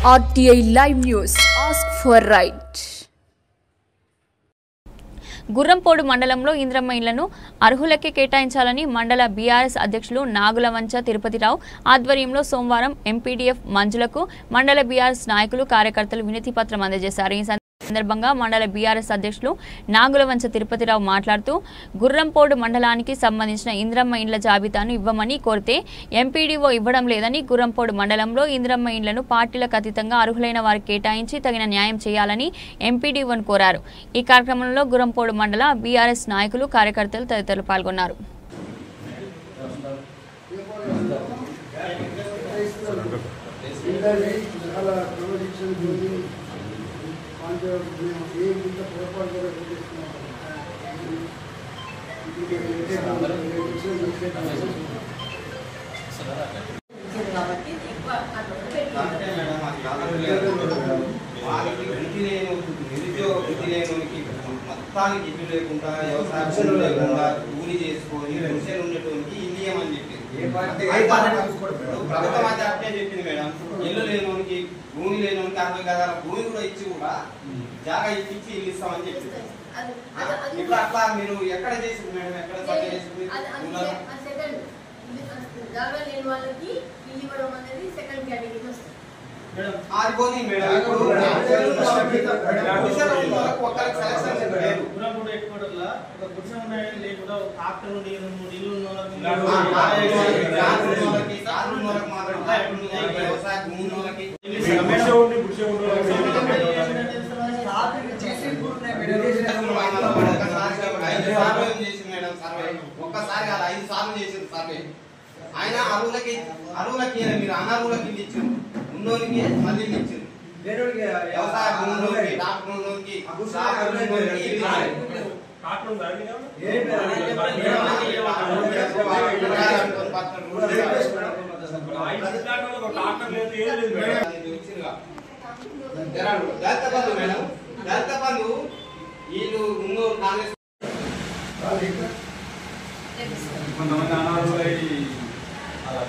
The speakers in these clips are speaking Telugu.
RTI Live News. Ask for right. Gurrampodu మండలంలో ఇంద్రమ్మ ఇళ్లను అర్హులకే కేటాయించాలని మండల బీఆర్ఎస్ అధ్యక్షులు నాగులవంచ తిరుపతిరావు ఆధ్వర్యంలో సోమవారం ఎంపీడీఎఫ్ మంజులకు మండల బీఆర్ఎస్ నాయకులు కార్యకర్తలు వినతి పత్రం అందజేశారు. ఈ సందర్భంగా మండల బీఆర్ఎస్ అధ్యక్షులు నాగులవంచ తిరుపతిరావు మాట్లాడుతూ గుర్రంపోడు మండలానికి సంబంధించిన ఇంద్రమ్మ ఇండ్ల జాబితాను ఇవ్వమని కోరితే ఎంపీడీఓ ఇవ్వడం లేదని, గుర్రంపోడు మండలంలో ఇంద్రమ్మ ఇండ్లను పార్టీలకు అతీతంగా అర్హులైన వారికి కేటాయించి తగిన న్యాయం చేయాలని ఎంపీడీఓను కోరారు. ఈ కార్యక్రమంలో గుర్రంపోడు మండల బీఆర్ఎస్ నాయకులు, కార్యకర్తలు తదితరులు పాల్గొన్నారు. మొత్తానికి ఇల్లు లేకుండా వ్యవసాయం లేకుండా కూలి చేసుకొని గుడిసెలు ఉండేటోనికి ఇల్లు ఏమని చెప్పింది ప్రభుత్వం అయితే అట్టే చెప్పింది మేడం. ఇల్లు లేనోనికి, భూమి లేనోనికి 60 గదాల భూమి కూడా ఇచ్చి కూడా జాగా ఇప్పించి ఇల్లు ఇస్తామని చెప్పింది. ఇప్పుడు అట్లా మీరు ఎక్కడ చేసింది మేడం? ఎక్కడ సర్వే చేసింది? అది పోనీ మేడం. ఇప్పుడు ఒక్కసారి కాదు 5 సార్లు చేసింది సర్వే. ఆయన అరువులకి మీరు అనర్వులకి ఇల్లు ఇచ్చారు, ఉన్నోనికి మళ్ళీ ఇల్లు ఇచ్చారు. వ్యవసాయ భూములకి, డాక్టర్ భూములకి, దళిత బంధు మేడం, దళిత బంధు వీళ్ళు మున్నూరు కాంగ్రెస్ కొంతమంది అనాథులై అలా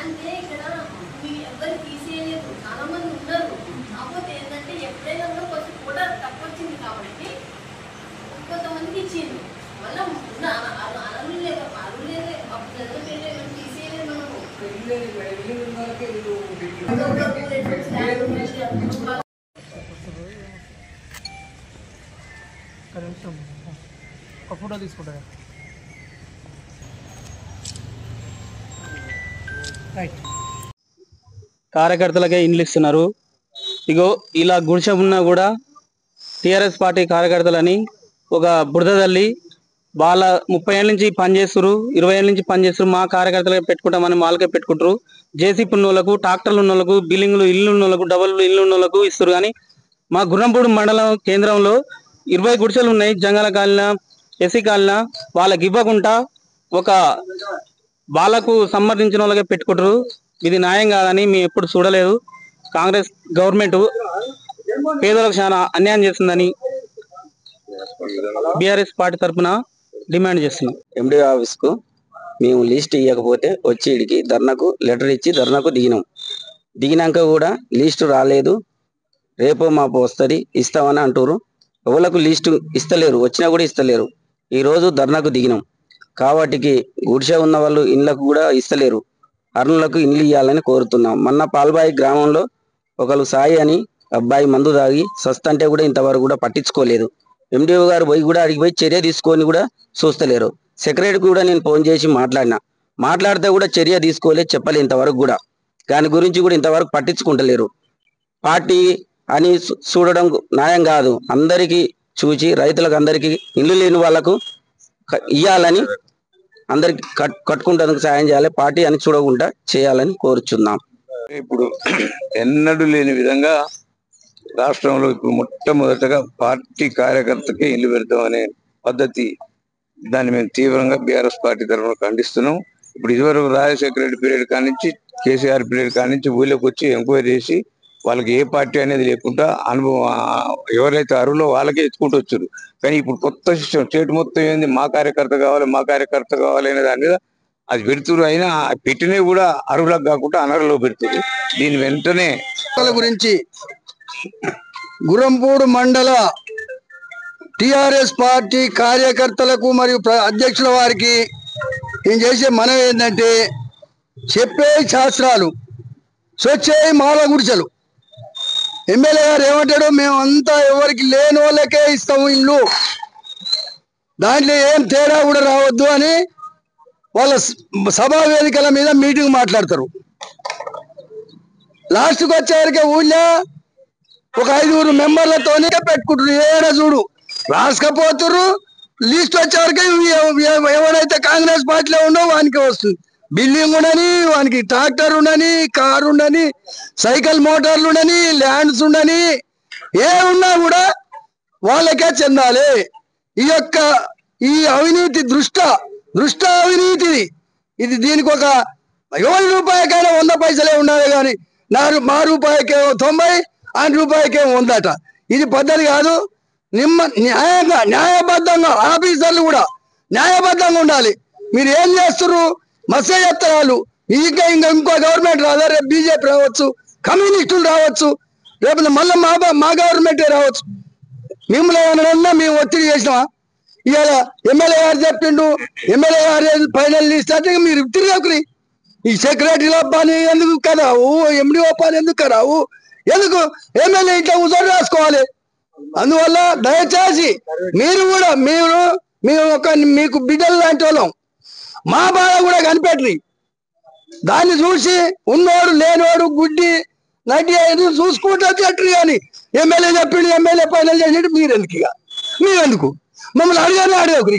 అంటే ఇక్కడ మీరు ఎవరు తీసేయలేదు, చాలా మంది ఉన్నారు. కాకపోతే ఏంటంటే ఎప్పుడైనా కూడా కొంచెం కూడా తక్కువ వచ్చింది కాబట్టి కొంతమందికి ఇచ్చింది. మళ్ళీ తీసేయలేదు మనము. ఒక ఫోటో తీసుకుంటా. కార్యకర్తలకే ఇండ్లు ఇస్తున్నారు. ఇగో ఇలా గుడిసె ఉన్నా కూడా టీఆర్ఎస్ పార్టీ కార్యకర్తలని ఒక బురద తల్లి వాళ్ళ 30 ఏళ్ళ నుంచి పనిచేస్తారు, 20 ఏళ్ళ నుంచి పనిచేస్తారు. మా కార్యకర్తలకే పెట్టుకుంటామని వాళ్ళకే పెట్టుకుంటారు. జేసీపీ ఉన్నోళ్ళకు, ట్రాక్టర్లు ఉన్నోళ్ళకు, బిల్డింగ్లు ఇల్లు ఉన్నోళ్ళకు, డబుల్ ఇల్లు ఉన్నోళ్ళకు ఇస్తారు. కానీ మా గుర్రంపూడి మండలం కేంద్రంలో 20 గుడిసెలు ఉన్నాయి. జంగల కాలిన, ఎస్సీ కాలిన వాళ్ళకి ఇవ్వకుండా ఒక వాళ్ళకు సంబంధించిన వాళ్ళకే పెట్టుకుంటారు. ఇది న్యాయం కాదని మేము ఎప్పుడు చూడలేదు. కాంగ్రెస్ గవర్నమెంట్ పేదలకు చాలా అన్యాయం చేస్తుందని బీఆర్ఎస్ పార్టీ తరఫున డిమాండ్ చేస్తున్నాం. ఎండి ఆఫీస్కు మేము లిస్ట్ ఇవ్వకపోతే వచ్చి ఇడికి ధర్నాకు లెటర్ ఇచ్చి ధర్నాకు దిగినాక కూడా లిస్ట్ రాలేదు, రేపో మాపో వస్తుంది ఇస్తామని అంటారు. ఎవరికి లిస్టు ఇస్తలేరు, వచ్చినా కూడా ఇస్తలేరు. ఈరోజు ధర్నాకు దిగినాం కాబట్టి గుడిసె ఉన్న వాళ్ళు ఇండ్లకు కూడా ఇస్తలేరు. అర్హులకు ఇండ్లు ఇవ్వాలని కోరుతున్నాం. మొన్న పాల్బాయి గ్రామంలో ఒకరు సాయి అని అబ్బాయి మందు తాగి సస్తంటే కూడా ఇంతవరకు కూడా పట్టించుకోలేదు. ఎండిఓ గారు పోయి కూడా అడిగి పోయి చర్య తీసుకొని కూడా చూస్తలేరు. సెక్రటరీకి కూడా నేను ఫోన్ చేసి మాట్లాడితే కూడా చర్య తీసుకోలేదు, చెప్పలేదు ఇంతవరకు కూడా. దాని గురించి కూడా ఇంతవరకు పట్టించుకుంటలేరు. పార్టీ అని చూడడం న్యాయం కాదు. అందరికీ చూచి రైతులకు అందరికీ ఇల్లు లేని వాళ్ళకు ఇవ్వాలని అందరికి కట్టుకుంటేందుకు సాయం చేయాలి. పార్టీ అని చూడకుండా చేయాలని కోరుచున్నాం. ఇప్పుడు ఎన్నడూ లేని విధంగా రాష్ట్రంలో ఇప్పుడు మొట్టమొదటగా పార్టీ కార్యకర్తకే ఇల్లు పెడతామనే పద్ధతి, దాన్ని మేము తీవ్రంగా బీఆర్ఎస్ పార్టీ తరఫున ఖండిస్తున్నాం. ఇప్పుడు ఇదివరకు రాజశేఖర రెడ్డి పీరియడ్ కానించి కేసీఆర్ పీరియడ్ కానించి ఊళ్ళోకి వచ్చి ఎంక్వైరీ చేసి వాళ్ళకి ఏ పార్టీ అనేది లేకుండా అనుభవం ఎవరైతే అరువులో వాళ్ళకే ఎత్తుకుంటూ వచ్చారు. కానీ ఇప్పుడు కొత్త సిస్టమ్ స్టేట్ మొత్తం ఏంది మా కార్యకర్త కావాలి అనే దాని మీద అది పెడుతురు. అయినా పెట్టినవి కూడా అరువులకు కాకుండా అనర్హులకు పెడుతుంది. దీని వెంటనే గురించి గురంపూడి మండల టిఆర్ఎస్ పార్టీ కార్యకర్తలకు మరియు అధ్యక్షుల వారికి నేను చేసే మనవి ఏంటంటే, చెప్పే శాస్త్రాలు స్వచ్ఛే మాల గుడిసెలు. ఎమ్మెల్యే గారు ఏమంటాడు, మేమంతా ఎవరికి లేని వాళ్ళకే ఇస్తాము ఇల్లు, దాంట్లో ఏం తేడా కూడా రావద్దు అని వాళ్ళ సభా వేదికల మీద మీటింగ్ మాట్లాడతారు. లాస్ట్కి వచ్చేవరకే ఊళ్ళో ఒక 5 మెంబర్లతోనే పెట్టుకుంటారు. ఏడా చూడు రాసుకపోతుర్రు. లిస్ట్ వచ్చేవరకే ఎవరైతే కాంగ్రెస్ పార్టీలో ఉండో వానికి వస్తుంది. బిల్డింగ్ ఉండని, వానికి ట్రాక్టర్ ఉండని, కారు ఉండని, సైకిల్ మోటార్లు ఉండని, ల్యాండ్స్ ఉండని, ఏ ఉన్నా కూడా వాళ్ళకే చెందాలి. ఈ అవినీతి దృష్ట అవినీతి ఇది. దీనికి ఒక 7 రూపాయలకైనా 100 పైసలే ఉండాలి, కానీ మా రూపాయికేమో 90, ఆయన రూపాయికేమో 100. ఇది పద్ధతి కాదు. న్యాయబద్ధంగా ఆఫీసర్లు కూడా న్యాయబద్ధంగా ఉండాలి. మీరు ఏం చేస్తున్నారు? మసే చెప్తారు. ఇంకో గవర్నమెంట్ రాదా? రేపు బీజేపీ రావచ్చు, కమ్యూనిస్టులు రావచ్చు, రేపు మళ్ళీ మా గవర్నమెంటే రావచ్చు. మిమ్మల్ని ఏమన్నా మేము ఒత్తిడి చేసినామా? ఇవాళ ఎమ్మెల్యే గారు చెప్పిండు, ఎమ్మెల్యే గారు ఫైనల్ లిస్ట్ అంటే మీరు తిరిగి ఈ సెక్రటరీల పని ఎందుకు కరావు, ఎండిఓ పని ఎందుకు కరావు, ఎందుకు ఎమ్మెల్యే ఇంట్లో ఉదరు రాసుకోవాలి. అందువల్ల దయచేసి మీరు కూడా మీకు బిడ్డలు లాంటి వాళ్ళం, మా బాధ కూడా కనిపెట్టి దాన్ని చూసి ఉన్నోడు లేనివాడు గుడ్డి నటి చూసుకుంటూ చెట్టు. కానీ ఎమ్మెల్యే చెప్పిండు, ఎమ్మెల్యే ఫైనల్ చేసేది మీరెందుకు మమ్మల్ని అడగరు.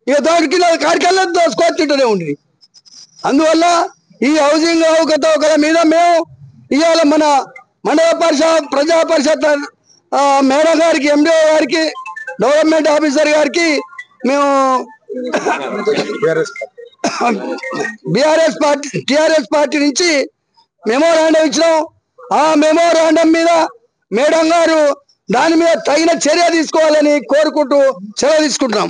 ఇక దోడికి కాడికల్లా దోసుకొచ్చుంటూనే ఉండి. అందువల్ల ఈ హౌసింగ్ అవకతవకల మీద మేము ఇవాళ మన మండల పరిషత్ ప్రజా పరిషత్ మేడం గారికి, ఎండిఓ గారికి, డెవలప్మెంట్ ఆఫీసర్ గారికి మేము టిఆర్ఎస్ పార్టీ నుంచి మెమోరాండం ఇచ్చినాం. ఆ మెమోరాండం మీద మేడం గారు దాని మీద తగిన చర్య తీసుకోవాలని కోరుకుంటూ సెలవు తీసుకుంటున్నాం.